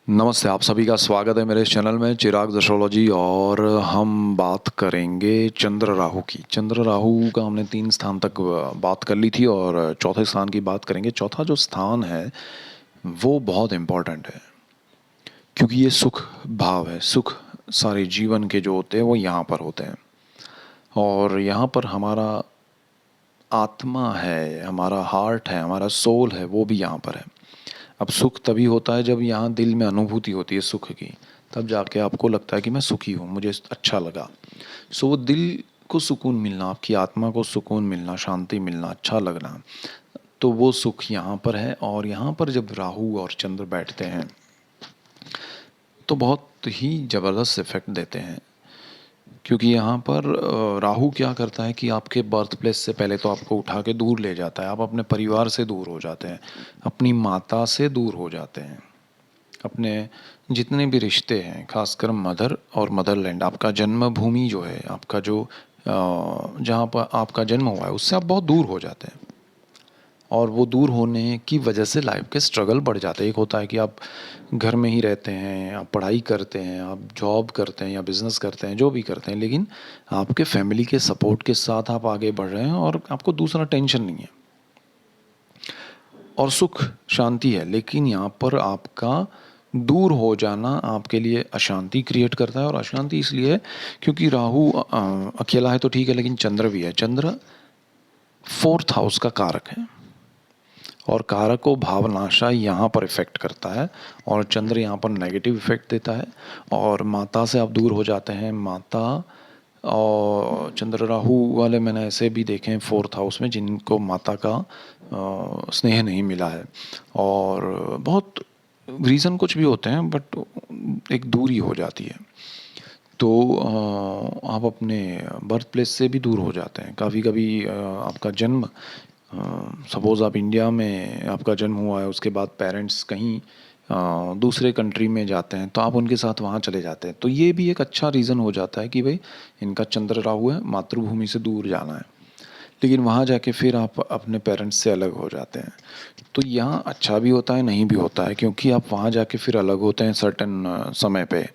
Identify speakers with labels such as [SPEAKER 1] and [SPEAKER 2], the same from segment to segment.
[SPEAKER 1] नमस्ते, आप सभी का स्वागत है मेरे इस चैनल में चिराग एस्ट्रोलॉजी। और हम बात करेंगे चंद्र राहु की। चंद्र राहु का हमने 3 स्थान तक बात कर ली थी और चौथे स्थान की बात करेंगे। चौथा जो स्थान है वो बहुत इम्पोर्टेंट है, क्योंकि ये सुख भाव है। सुख सारे जीवन के जो होते हैं वो यहाँ पर होते हैं, और यहाँ पर हमारा आत्मा है, हमारा हार्ट है, हमारा सोल है, वो भी यहाँ पर है। अब सुख तभी होता है जब यहाँ दिल में अनुभूति होती है सुख की, तब जाके आपको लगता है कि मैं सुखी हूँ, मुझे अच्छा लगा। सो वो दिल को सुकून मिलना, आपकी आत्मा को सुकून मिलना, शांति मिलना, अच्छा लगना, तो वो सुख यहाँ पर है। और यहाँ पर जब राहु और चंद्र बैठते हैं तो बहुत ही ज़बरदस्त इफेक्ट देते हैं, क्योंकि यहाँ पर राहु क्या करता है कि आपके बर्थ प्लेस से पहले तो आपको उठा के दूर ले जाता है। आप अपने परिवार से दूर हो जाते हैं, अपनी माता से दूर हो जाते हैं, अपने जितने भी रिश्ते हैं, खासकर मदर और मदरलैंड, आपका जन्मभूमि जो है, आपका जो जहाँ पर आपका जन्म हुआ है, उससे आप बहुत दूर हो जाते हैं। और वो दूर होने की वजह से लाइफ के स्ट्रगल बढ़ जाते हैं। एक होता है कि आप घर में ही रहते हैं, आप पढ़ाई करते हैं, आप जॉब करते हैं या बिज़नेस करते हैं, जो भी करते हैं, लेकिन आपके फैमिली के सपोर्ट के साथ आप आगे बढ़ रहे हैं और आपको दूसरा टेंशन नहीं है और सुख शांति है। लेकिन यहाँ पर आपका दूर हो जाना आपके लिए अशांति क्रिएट करता है। और अशांति इसलिए है क्योंकि राहु अकेला है तो ठीक है, लेकिन चंद्र भी है। चंद्र 4th हाउस का कारक है और कारक को भावनाशा यहाँ पर इफेक्ट करता है, और चंद्र यहाँ पर नेगेटिव इफेक्ट देता है और माता से आप दूर हो जाते हैं। माता और चंद्र राहु वाले मैंने ऐसे भी देखे हैं 4th हाउस में, जिनको माता का स्नेह नहीं मिला है, और बहुत रीज़न कुछ भी होते हैं, बट एक दूरी हो जाती है। तो आप अपने बर्थ प्लेस से भी दूर हो जाते हैं। कभी कभी आपका जन्म, सपोज़ आप इंडिया में आपका जन्म हुआ है, उसके बाद पेरेंट्स कहीं दूसरे कंट्री में जाते हैं, तो आप उनके साथ वहाँ चले जाते हैं। तो ये भी एक अच्छा रीज़न हो जाता है कि भाई इनका चंद्र राहु है, मातृभूमि से दूर जाना है। लेकिन वहाँ जाके फिर आप अपने पेरेंट्स से अलग हो जाते हैं। तो यहाँ अच्छा भी होता है, नहीं भी होता है, क्योंकि आप वहाँ जाके फिर अलग होते हैं सर्टेन समय पे।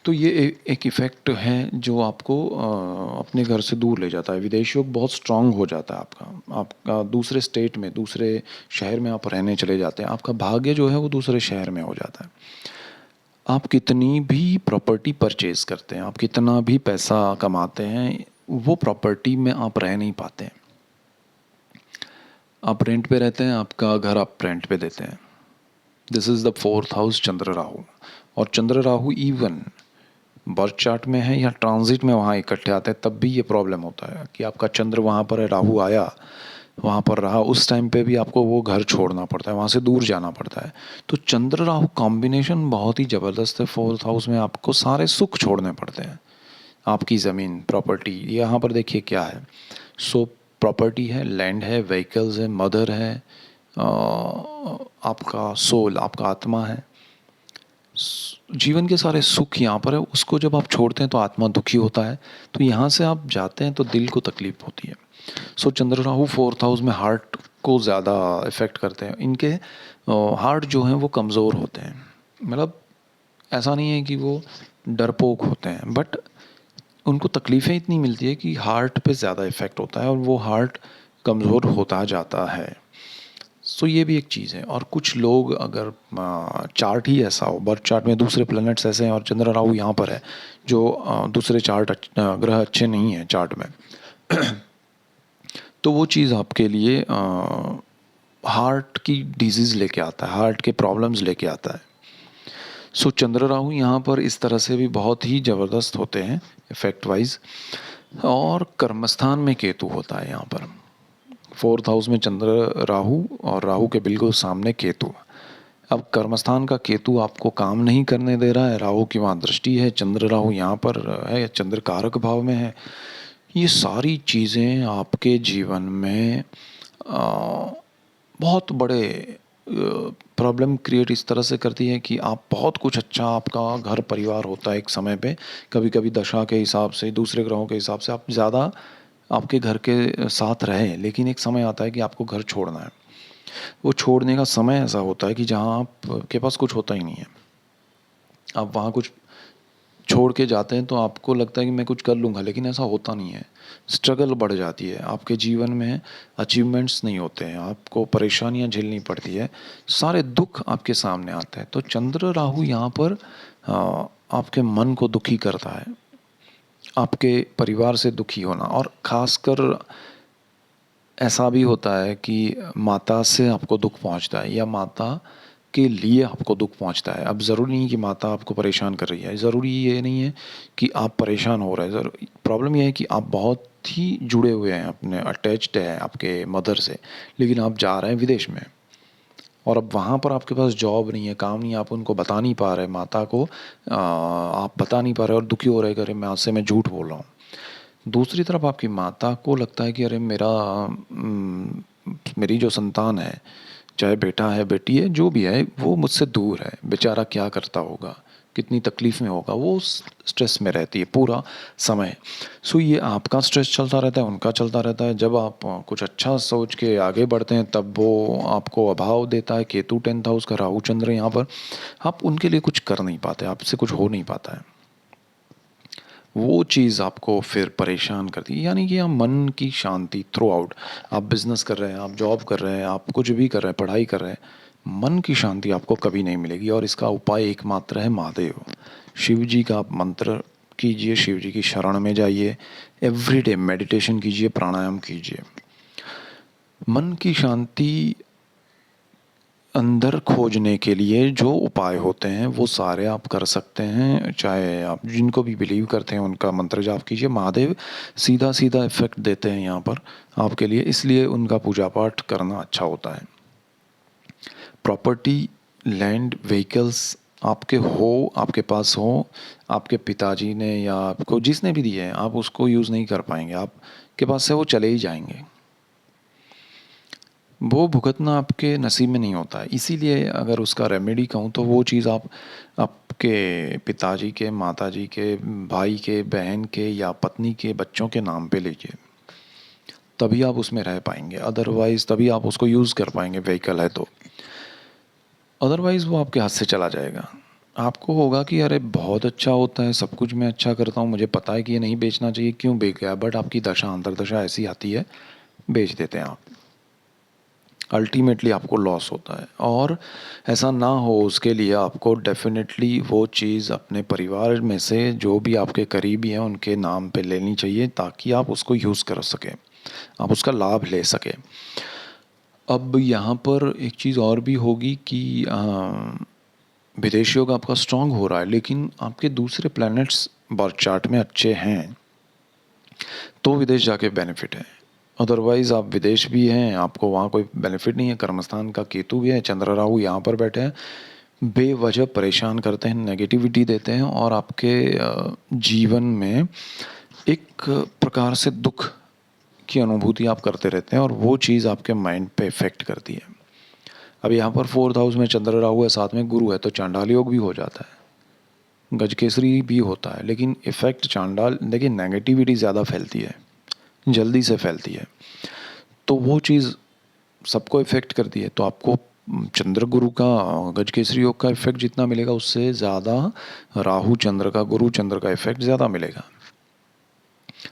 [SPEAKER 1] तो ये एक इफ़ेक्ट है जो आपको अपने घर से दूर ले जाता है। विदेश योग बहुत स्ट्रांग हो जाता है आपका दूसरे स्टेट में, दूसरे शहर में आप रहने चले जाते हैं। आपका भाग्य जो है वो दूसरे शहर में हो जाता है। आप कितनी भी प्रॉपर्टी परचेज करते हैं, आप कितना भी पैसा कमाते हैं, वो प्रॉपर्टी में आप रह नहीं पाते हैं। आप रेंट पे रहते हैं, आपका घर आप रेंट पे देते हैं। This is the 4th house Chandra Rahu. और Chandra Rahu even birth chart में है या ट्रांजिट में वहाँ इकट्ठे आते हैं, तब भी ये प्रॉब्लम होता है कि आपका चंद्र वहाँ पर है, राहु आया वहाँ पर रहा, उस टाइम पे भी आपको वो घर छोड़ना पड़ता है, वहाँ से दूर जाना पड़ता है। तो चंद्र राहु कॉम्बिनेशन बहुत ही ज़बरदस्त है। 4th हाउस में आपको सारे सुख छोड़ने पड़ते हैं। आपकी ज़मीन, प्रॉपर्टी, यहाँ पर देखिए क्या है। सो प्रॉपर्टी है, लैंड है, व्हीकल्स है, मदर है, आपका सोल, आपका आत्मा है, जीवन के सारे सुख यहाँ पर है। उसको जब आप छोड़ते हैं तो आत्मा दुखी होता है। तो यहाँ से आप जाते हैं तो दिल को तकलीफ होती है। सो चंद्र राहु 4th हाउस में हार्ट को ज़्यादा इफ़ेक्ट करते हैं। इनके हार्ट जो हैं वो कमज़ोर होते हैं। मतलब ऐसा नहीं है कि वो डरपोक होते हैं, बट उनको तकलीफ़ें इतनी मिलती है कि हार्ट पे ज़्यादा इफ़ेक्ट होता है और वो हार्ट कमज़ोर होता जाता है। सो ये भी एक चीज़ है। और कुछ लोग अगर चार्ट ही ऐसा हो, बर्थ चार्ट में दूसरे प्लैनेट्स ऐसे हैं और चंद्र राहु यहाँ पर है, जो दूसरे ग्रह अच्छे नहीं हैं चार्ट में, तो वो चीज़ आपके लिए हार्ट की डिजीज़ लेके आता है, हार्ट के प्रॉब्लम्स लेके आता है। सो चंद्र राहु यहाँ पर इस तरह से भी बहुत ही ज़बरदस्त होते हैं इफेक्ट वाइज। और कर्मस्थान में केतु होता है यहाँ पर। 4th हाउस में चंद्र राहु और राहु के बिल्कुल सामने केतु। अब कर्मस्थान का केतु आपको काम नहीं करने दे रहा है, राहु की वहाँ दृष्टि है, चंद्र राहु यहाँ पर है, चंद्र कारक भाव में है। ये सारी चीज़ें आपके जीवन में बहुत बड़े प्रॉब्लम क्रिएट इस तरह से करती है कि आप बहुत कुछ अच्छा, आपका घर परिवार होता है एक समय पे, कभी कभी दशा के हिसाब से, दूसरे ग्रहों के हिसाब से आप ज़्यादा आपके घर के साथ रहे, लेकिन एक समय आता है कि आपको घर छोड़ना है। वो छोड़ने का समय ऐसा होता है कि जहाँ आपके पास कुछ होता ही नहीं है। आप वहाँ कुछ छोड़ के जाते हैं तो आपको लगता है कि मैं कुछ कर लूँगा, लेकिन ऐसा होता नहीं है। स्ट्रगल बढ़ जाती है, आपके जीवन में अचीवमेंट्स नहीं होते हैं, आपको परेशानियाँ झेलनी पड़ती है, सारे दुःख आपके सामने आते हैं। तो चंद्र राहु यहाँ पर आपके मन को दुखी करता है, आपके परिवार से दुखी होना, और ख़ासकर ऐसा भी होता है कि माता से आपको दुःख पहुंचता है या माता के लिए आपको दुःख पहुंचता है। अब ज़रूरी नहीं कि माता आपको परेशान कर रही है, ज़रूरी ये नहीं है कि आप परेशान हो रहे हैं। प्रॉब्लम ये है कि आप बहुत ही जुड़े हुए हैं, अपने अटैच्ड हैं आपके मदर से, लेकिन आप जा रहे हैं विदेश में, और अब वहाँ पर आपके पास जॉब नहीं है, काम नहीं है, आप उनको बता नहीं पा रहे माता को, आप बता नहीं पा रहे और दुखी हो रहे, अरे मैं आपसे मैं झूठ बोल रहा हूँ। दूसरी तरफ आपकी माता को लगता है कि अरे मेरी जो संतान है, चाहे बेटा है बेटी है जो भी है, वो मुझसे दूर है, बेचारा क्या करता होगा, कितनी तकलीफ़ में होगा, वो स्ट्रेस में रहती है पूरा समय। सो ये आपका स्ट्रेस चलता रहता है, उनका चलता रहता है। जब आप कुछ अच्छा सोच के आगे बढ़ते हैं तब वो आपको अभाव देता है। केतु 10th हाउस का राहु चंद्र यहाँ पर, आप उनके लिए कुछ कर नहीं पाते, आपसे कुछ हो नहीं पाता है। वो चीज़ आपको फिर परेशान करती है। यानी कि आप मन की शांति थ्रू आउट, आप बिज़नेस कर रहे हैं, आप जॉब कर रहे हैं, आप कुछ भी कर रहे हैं, पढ़ाई कर रहे हैं, मन की शांति आपको कभी नहीं मिलेगी। और इसका उपाय एकमात्र है महादेव। शिव जी का आप मंत्र कीजिए, शिव जी की शरण में जाइए, एवरीडे मेडिटेशन कीजिए, प्राणायाम कीजिए। मन की शांति अंदर खोजने के लिए जो उपाय होते हैं वो सारे आप कर सकते हैं। चाहे आप जिनको भी बिलीव करते हैं उनका मंत्र जाप कीजिए। महादेव सीधा सीधा इफेक्ट देते हैं यहाँ पर आपके लिए, इसलिए उनका पूजा पाठ करना अच्छा होता है। प्रॉपर्टी, लैंड, व्हीकल्स आपके पास हो, आपके पिताजी ने या आपको जिसने भी दिए हैं, आप उसको यूज़ नहीं कर पाएंगे, आपके पास से वो चले ही जाएंगे। वो भुगतना आपके नसीब में नहीं होता है। इसीलिए अगर उसका रेमेडी कहूँ तो वो चीज़ आप आपके पिताजी के, माताजी के, भाई के, बहन के या पत्नी के, बच्चों के नाम पे लीजिए, तभी आप उसमें रह पाएंगे। अदरवाइज़ तभी आप उसको यूज़ कर पाएंगे, व्हीकल है तो। अदरवाइज़ वो आपके हाथ से चला जाएगा। आपको होगा कि अरे बहुत अच्छा होता है, सब कुछ मैं अच्छा करता हूँ, मुझे पता है कि ये नहीं बेचना चाहिए, क्यों बेच गया, बट आपकी दशा अंतरदशा ऐसी आती है, बेच देते हैं आप। अल्टीमेटली आपको लॉस होता है। और ऐसा ना हो उसके लिए आपको डेफिनेटली वो चीज़ अपने परिवार में से जो भी आपके करीबी हैं उनके नाम पे लेनी चाहिए, ताकि आप उसको यूज़ कर सकें, आप उसका लाभ ले सकें। अब यहाँ पर एक चीज़ और भी होगी कि विदेश योग आपका स्ट्रांग हो रहा है, लेकिन आपके दूसरे प्लैनेट्स बर्थ चार्ट में अच्छे हैं तो विदेश जाके बेनिफिट है। अदरवाइज़ आप विदेश भी हैं, आपको वहाँ कोई बेनिफिट नहीं है। कर्मस्थान का केतु भी है, चंद्र राहु यहाँ पर बैठे हैं, बेवजह परेशान करते हैं, नेगेटिविटी देते हैं, और आपके जीवन में एक प्रकार से दुख की अनुभूति आप करते रहते हैं, और वो चीज़ आपके माइंड पे इफ़ेक्ट करती है। अब यहाँ पर 4th हाउस में चंद्र राहु है, साथ में गुरु है, तो चांडाल योग भी हो जाता है, गजकेसरी भी होता है, लेकिन इफ़ेक्ट चांडाल, देखिए नेगेटिविटी ज़्यादा फैलती है, जल्दी से फैलती है, तो वो चीज़ सबको इफ़ेक्ट करती है। तो आपको चंद्र गुरु का, गजकेसरी योग का इफ़ेक्ट जितना मिलेगा उससे ज़्यादा राहु चंद्र का, गुरु चंद्र का इफ़ेक्ट ज़्यादा मिलेगा।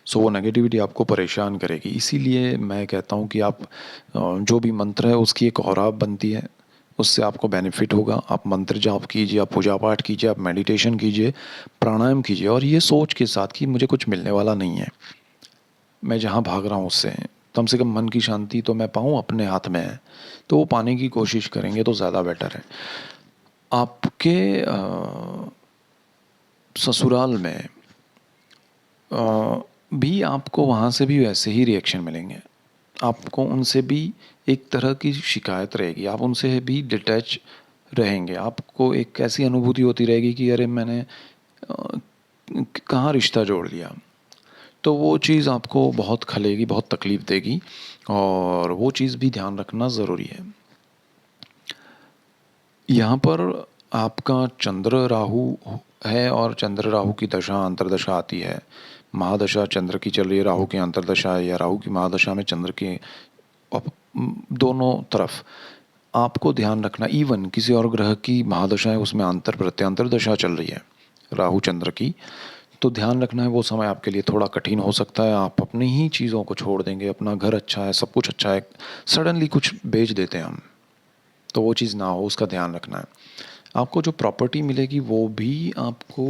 [SPEAKER 1] सो वो नेगेटिविटी आपको परेशान करेगी। इसीलिए मैं कहता हूँ कि आप जो भी मंत्र है उसकी एक औराब बनती है, उससे आपको बेनिफिट होगा। आप मंत्र जाप कीजिए, आप पूजा पाठ कीजिए, आप मेडिटेशन कीजिए, प्राणायाम कीजिए, और ये सोच के साथ कि मुझे कुछ मिलने वाला नहीं है, मैं जहाँ भाग रहा हूँ उससे कम से कम मन की शांति तो मैं पाऊँ, अपने हाथ में है, तो वो पाने की कोशिश करेंगे तो ज़्यादा बेटर है। आपके ससुराल में भी आपको वहाँ से भी वैसे ही रिएक्शन मिलेंगे। आपको उनसे भी एक तरह की शिकायत रहेगी, आप उनसे भी डिटैच रहेंगे। आपको एक ऐसी अनुभूति होती रहेगी कि अरे मैंने कहाँ रिश्ता जोड़ लिया। तो वो चीज़ आपको बहुत खलेगी, बहुत तकलीफ़ देगी, और वो चीज़ भी ध्यान रखना ज़रूरी है। यहाँ पर आपका चंद्र राहु है, और चंद्र राहु की दशा अंतर्दशा आती है। महादशा चंद्र की चल रही है, राहु की अंतर्दशा है, या राहु की महादशा में चंद्र की दोनों तरफ आपको ध्यान रखना, इवन किसी और ग्रह की महादशा है उसमें अंतर प्रत्यंतर दशा चल रही है राहु चंद्र की, तो ध्यान रखना है वो समय आपके लिए थोड़ा कठिन हो सकता है। आप अपनी ही चीज़ों को छोड़ देंगे, अपना घर अच्छा है, सब कुछ अच्छा है, सडनली कुछ बेच देते हैं हम, तो वो चीज़ ना हो, उसका ध्यान रखना है। आपको जो प्रॉपर्टी मिलेगी वो भी आपको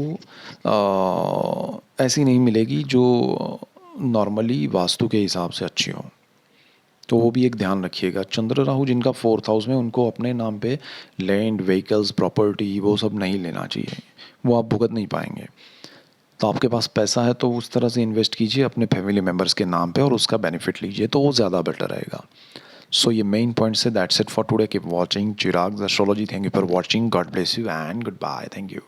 [SPEAKER 1] ऐसी नहीं मिलेगी जो नॉर्मली वास्तु के हिसाब से अच्छी हो, तो वो भी एक ध्यान रखिएगा। चंद्र राहु जिनका 4th हाउस में, उनको अपने नाम पे लैंड, व्हीकल्स, प्रॉपर्टी वो सब नहीं लेना चाहिए, वो आप भुगत नहीं पाएंगे। तो आपके पास पैसा है तो उस तरह से इन्वेस्ट कीजिए अपने फैमिली मेम्बर्स के नाम पे और उसका बेनिफिट लीजिए, तो वो ज़्यादा बेटर रहेगा। सो ये मेन पॉइंट्स है। That's it for today. Keep watching Chirag's astrology. Thank you for watching. God bless you and goodbye. Thank you.